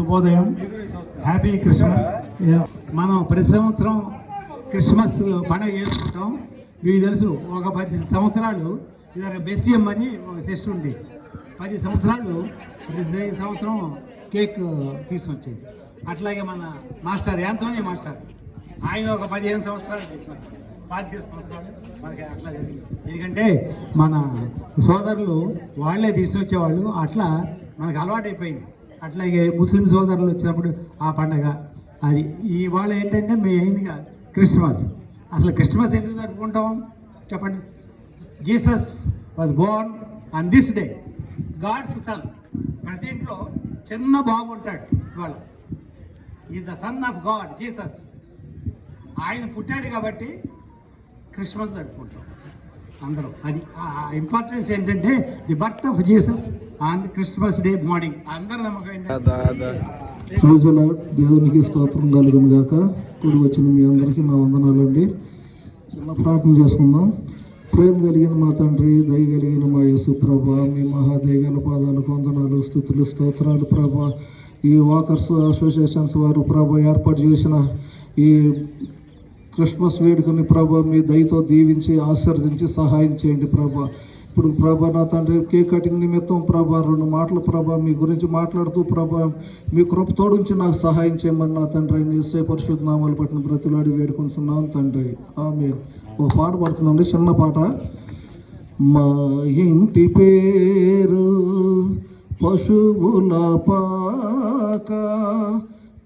శుభోదయం. Happy Christmas. మనం ప్రతి సంవత్సరం క్రిస్మస్ పండుగ చేసుకుంటాం. మీకు తెలుసు, ఒక 10 సంవత్సరాలు ఇదే బెస్సియం అని ఒక సిస్టర్ ఉంది. 10 సంవత్సరాలు ప్రతి సంవత్సరం కేక్ తీసుకొచ్చేది. అట్లాగే మన మాస్టర్ యాంతోనీ మాస్టర్, ఆయన ఒక 15 సంవత్సరాలు తీసుకొచ్చారు. 25 సంవత్సరాలు మనకి అట్లా జరిగింది. ఎందుకంటే మన సోదరులు వాళ్ళే తీసుకొచ్చేవాళ్ళు. అట్లా మనకు అలవాటైపోయింది. అట్లాగే ముస్లిం సోదరులు వచ్చినప్పుడు ఆ పండగ అది. ఇవాళ ఏంటంటే మెయిన్గా క్రిస్మస్. అసలు క్రిస్మస్ ఎందుకు జరుపుకుంటాం చెప్పండి? Jesus was born on this day, God's son. ప్రతి ఇంట్లో చిన్న బాబు ఉంటాడు. ఇవాళ is the son of God Jesus. ఆయన పుట్టాడు కాబట్టి క్రిస్మస్ జరుపుకుంటాం అందరూ. అది ఇంపార్టెన్స్ ఏంటంటే the birth of Jesus on Christmas day morning. అందరూ నమ్మకం ఏంటంటే దేవునికి స్తోత్రం కలుగును గాక. కూడి వచ్చిన మీ అందరికీ నా వందనాలండి. చిన్న ప్రార్థన చేసుకుందాం. ప్రేమ కలిగిన మా తండ్రి, దయ కలిగిన మా యేసు ప్రభా, మీ మహాదయగల పాదాలకు వందనాలు, స్తుతులు, స్తోత్రాలు ప్రభా. ఈ వాకర్స్ అసోసియేషన్స్ వారు ప్రభా ఏర్పాటు చేసిన ఈ క్రిస్మస్ వేడుకని ప్రభా మీ దయతో దీవించి ఆశీర్వదించి సహాయం చేయండి ప్రభా. ఇప్పుడు ప్రభా నా తండ్రి కేక్ కటింగ్ నిమిత్తం ప్రభా 2 మాటలు ప్రభా మీ గురించి మాట్లాడుతూ ప్రభా మీ కృప తోడుంచి నాకు సహాయం చేయమని నా తండ్రి యేసయ్య పరిశుద్ధ నామాలు పట్టిన బ్రతిలాడి వేడుకొంటున్నాను తండ్రి. ఆమేన్. ఒక పాట పడుతుందండి, చిన్న పాట. మా ఇంటి పేరు పశువుల పాక,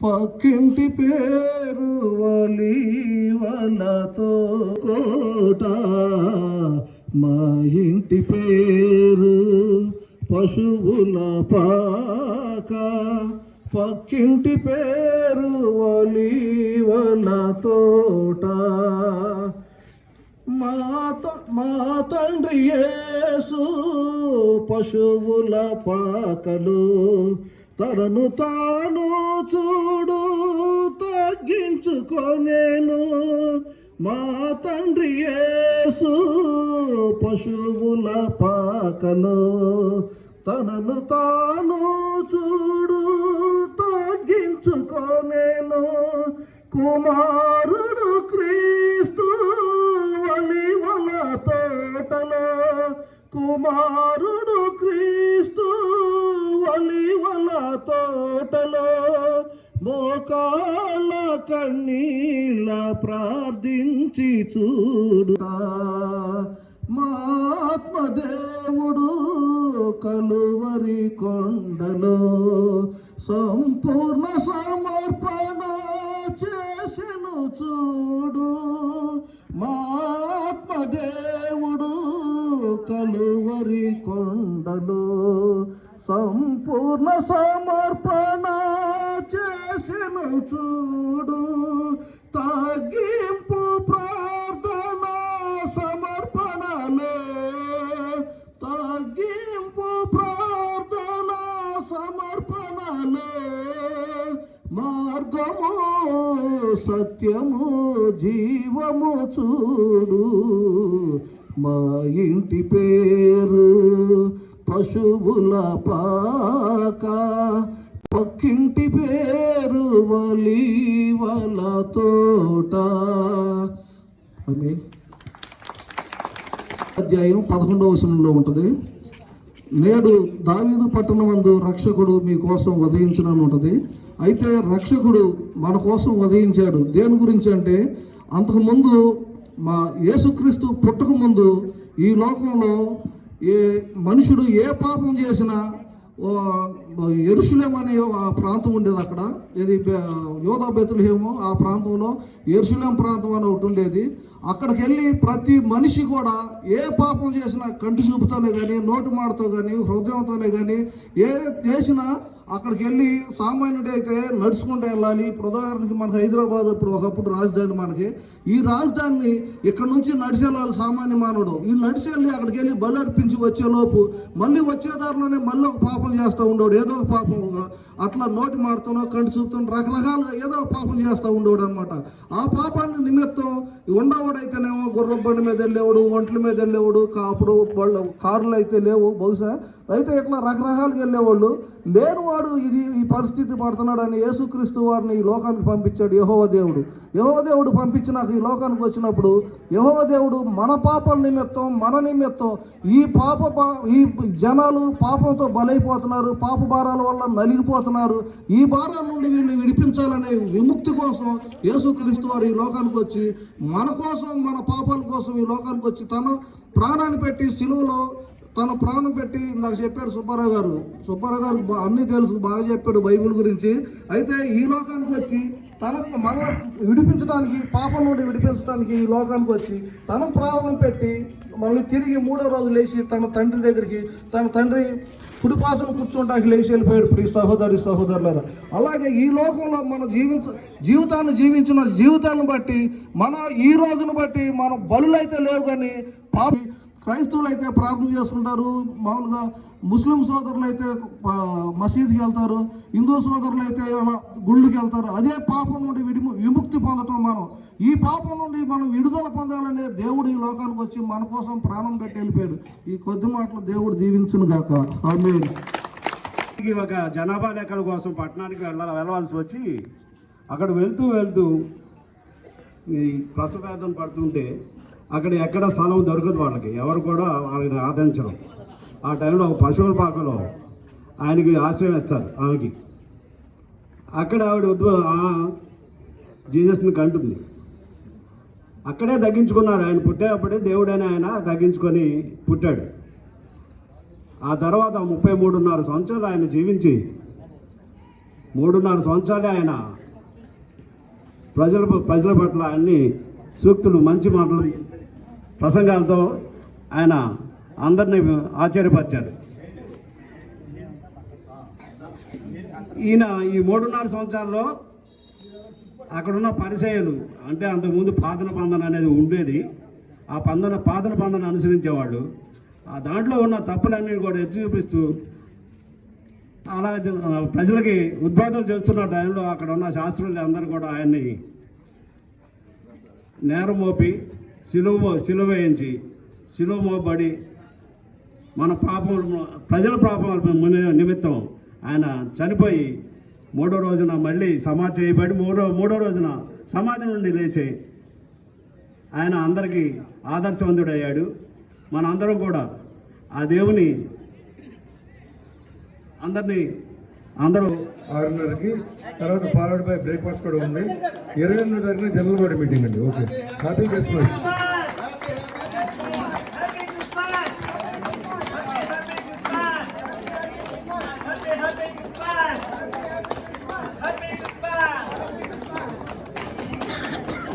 పక్కింటి పేరు వలివలతో కోట. మా ఇంటి పేరు పశువుల పాక, పక్కింటి పేరు వలివల తోట. మా తండ్రి యేసు పశువుల పాకలు, తనను తాను చూడు తగ్గించుకోనేను. మా తండ్రి యేసు పశువుల పాకలో, తనను తాను చూడు తగ్గించుకోనేను. కుమారుడు క్రీస్తు వలివల తోటలో, కుమారుడు క్రీస్తు వలివల తోటలో, మోకాళ్ళ కన్నీళ్ళ ప్రార్థించి చూడుతా. మా ఆత్మదేవుడు కలువరి కొండలో సంపూర్ణ సమర్పణ చేసెను చూడు. మా ఆత్మదేవుడు కలువరి కొండలో సంపూర్ణ సమర్పణ చేసెను చూడు. తగ్గింపు ప్రార్థన సమర్పణలే, తగ్గింపు ప్రార్థన సమర్పణలే, మార్గము సత్యము జీవము చూడు. మా ఇంటి పేరు పశువుల పాక, పక్కింటి పేరు వలివల తోట. అధ్యాయం 11వ వచనంలో ఉంటుంది. నేడు దావీదు పట్టణమందు రక్షకుడు మీకోసం ఉదయించునని ఉంటుంది. అయితే రక్షకుడు మన కోసం ఉదయించాడు. దేని గురించి అంటే, అంతకుముందు మా యేసుక్రీస్తు పుట్టక ముందు ఈ లోకంలో ఏ మనుషుడు ఏ పాపం చేసినా యెరూషలేము అనే ఆ ప్రాంతం ఉండేది. అక్కడ ఇది యోధా బెత్లెహేము ఆ ప్రాంతంలో యెరూషలేము ప్రాంతం అని ఒకటి ఉండేది. అక్కడికి వెళ్ళి ప్రతి మనిషి కూడా ఏ పాపం చేసినా కంటి చూపుతోనే కానీ, నోటి మాటతో కానీ, హృదయంతోనే కానీ ఏ చేసినా అక్కడికి వెళ్ళి సామాన్యుడైతే నడుచుకుంటూ వెళ్ళాలి. ఇప్పుడు ఉదాహరణకి మనకి హైదరాబాద్ ఇప్పుడు ఒకప్పుడు రాజధాని, మనకి ఈ రాజధానిని ఇక్కడ నుంచి నడిచేవాళ్ళు సామాన్య మానవుడు. ఈ నడిచి వెళ్ళి అక్కడికి వెళ్ళి బలి అర్పించి వచ్చేలోపు మళ్ళీ వచ్చే దారిలోనే మళ్ళీ ఒక పాపం చేస్తూ ఉండేవాడు. ఏదో ఏదో ఒక పాపం అట్లా నోటి మాడుతానో కంటి చూపుతానో రకరకాలుగా ఏదో ఒక పాపం చేస్తూ ఉండేవాడు అనమాట. ఆ పాపాన్ని నిమిత్తం ఉండవాడైతేనేమో గుర్రం బండి మీద వెళ్ళేవాడు, ఒంట్ల మీద వెళ్ళేవాడు, అప్పుడు వాళ్ళు కార్లు అయితే లేవు బహుశా, అయితే ఇట్లా రకరకాలుగా వెళ్ళేవాళ్ళు. లేనివాడు ఈ పరిస్థితి పడుతున్నాడని యేసుక్రీస్తు వారిని ఈ లోకానికి పంపించాడు యెహోవా దేవుడు. యెహోవా దేవుడు పంపించినాక ఈ లోకానికి వచ్చినప్పుడు యెహోవా దేవుడు మన పాపల నిమిత్తం, మన నిమిత్తం ఈ జనాలు పాపంతో బలైపోతున్నారు, పాప భారాల వల్ల నలిగిపోతున్నారు. ఈ భారాల నుండి వీళ్ళని విడిపించాలనే విముక్తి కోసం యేసుక్రీస్తు వారు ఈ లోకానికి వచ్చి మన కోసం, మన పాపాల కోసం ఈ లోకానికి వచ్చి తన ప్రాణాన్ని పెట్టి సిలువలో తన ప్రాణం పెట్టి నాకు చెప్పాడు సుబ్బారావు గారు అన్నీ తెలుసు, బాగా చెప్పాడు బైబిల్ గురించి. అయితే ఈ లోకానికి వచ్చి మన విడిపించడానికి, పాపం నుండి విడిపించడానికి ఈ లోకానికి వచ్చి తన ప్రాణం పెట్టి మళ్ళీ తిరిగి 3వ రోజు లేచి తన తండ్రి దగ్గరికి, తన తండ్రి కుడిపాసన కూర్చోడానికి లేచి వెళ్ళిపోయాడు. ప్రియ సహోదరులారా, అలాగే ఈ లోకంలో మన జీవితాన్ని జీవించిన జీవితాన్ని బట్టి, మన ఈ రోజును బట్టి మన బలులైతే లేవు, కానీ క్రైస్తవులు అయితే ప్రార్థన చేసుకుంటారు, మామూలుగా ముస్లిం సోదరులు అయితే మసీదుకి వెళ్తారు, హిందూ సోదరులు అయితే గుళ్ళకి వెళ్తారు. అదే పాపం నుండి విముక్తి పొందటం, మనం ఈ పాపం నుండి మనం విడుదల పొందాలనే దేవుడు ఈ లోకానికి వచ్చి మన కోసం ప్రాణం పెట్టి వెళ్ళిపోయాడు. ఈ కొద్ది మాటలు దేవుడు దీవించును గాక. ఆమేన్. ఒక జనాభా లెక్కల కోసం పట్టణానికి వెళ్ళవలసి వచ్చి అక్కడ వెళ్తూ ఈ ప్రసవేదన పడుతుంటే అక్కడ ఎక్కడ స్థలం దొరకదు వాళ్ళకి, ఎవరు కూడా వాళ్ళని ఆదరించరు. ఆ టైంలో ఒక పశువుల పాకలో ఆయనకి ఆశ్రయం ఇస్తారు. ఆమెకి అక్కడ ఆవిడ జీసస్ని కంటుంది. అక్కడే తగ్గించుకున్నారు. ఆయన పుట్టేటప్పుడే దేవుడైన ఆయన తగ్గించుకొని పుట్టాడు. ఆ తర్వాత 33.5 సంవత్సరాలు ఆయన జీవించి 3.5 సంవత్సరాలే ఆయన ప్రజల పట్ల అన్ని సూక్తులు, మంచి మాటలు, ప్రసంగాలతో ఆయన అందరినీ ఆశ్చర్యపరిచాడు. ఈయన ఈ 3.5 సంవత్సరాల్లో అక్కడున్న పరిచయాలు, అంటే అంతకుముందు పాదన పందన అనేది ఉండేది, ఆ పాదన పందన అనుసరించేవాళ్ళు. ఆ దాంట్లో ఉన్న తప్పులన్నీ కూడా ఎత్తి చూపిస్తూ అలా ప్రజలకి ఉద్బోధనలు చేస్తున్న టైంలో అక్కడ ఉన్న శాస్త్రులు అందరూ కూడా ఆయన్ని నేరం మోపి సిలువ వేయించి, సిలువ మోపబడి మన ప్రజల పాపం నిమిత్తం ఆయన చనిపోయి 3వ రోజున మళ్ళీ సమాధి చేయబడి 3వ రోజున సమాధి నుండి లేచి ఆయన అందరికీ ఆదర్శవంతుడయ్యాడు. మన అందరం కూడా ఆ దేవుని అందరూ 6:30కి తర్వాత ఫాలోడ్ బై బ్రేక్ఫాస్ట్ కూడా ఉంది. 28 తారీఖున జనరల్ బాడీ మీటింగ్ అండి. Okay, happy Christmas.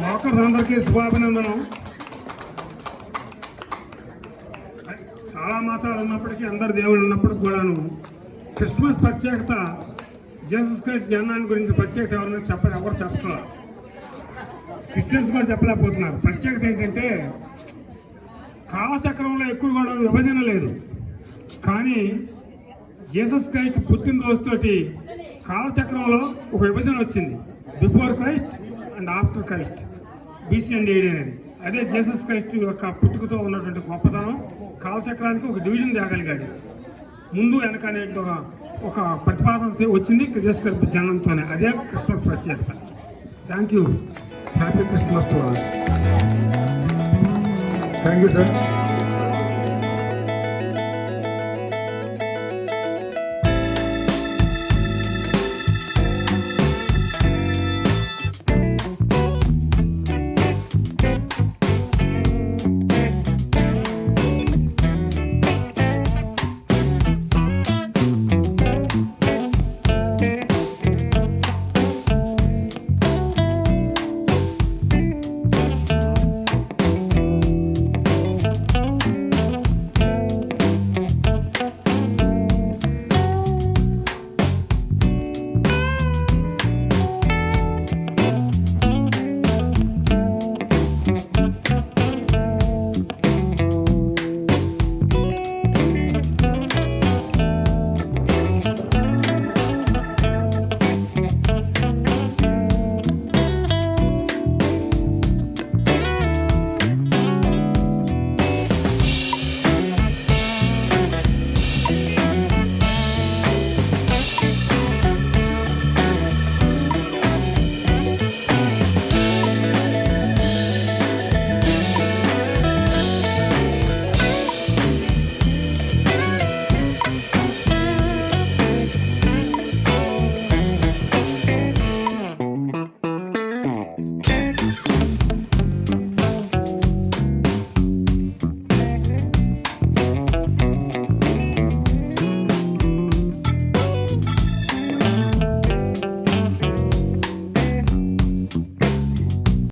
వాకర్స్ అందరికీ శుభాభినందనం. చాలా మతాలు ఉన్నప్పటికీ, అందరు దేవుళ్ళు ఉన్నప్పటికీ కూడాను క్రిస్మస్ ప్రత్యేకత, జీసస్ క్రైస్ట్ జనాన్ని గురించి ప్రత్యేకత ఎవరు చెప్పట్లా. క్రిస్టియన్స్ కూడా చెప్పలేకపోతున్నారు. ప్రత్యేకత ఏంటంటే కాలచక్రంలో ఎక్కువ కూడా విభజన లేదు, కానీ జీసస్ క్రైస్ట్ పుట్టినరోజుతోటి కాలచక్రంలో ఒక విభజన వచ్చింది. Before Christ and after Christ, BC and AD అనేది. అదే జీసస్ క్రైస్ట్ యొక్క పుట్టుకతో ఉన్నటువంటి గొప్పతనం. కాలచక్రానికి ఒక డివిజన్ తేగలిగాడు. ముందు వెనక అనే ఒక ప్రతిపాదన వచ్చింది జీసస్ క్రైస్ట్ జనంతోనే. అదే క్రిస్మస్ ప్రత్యేకత. Thank you. Happy Christmas to all. Thank you sir.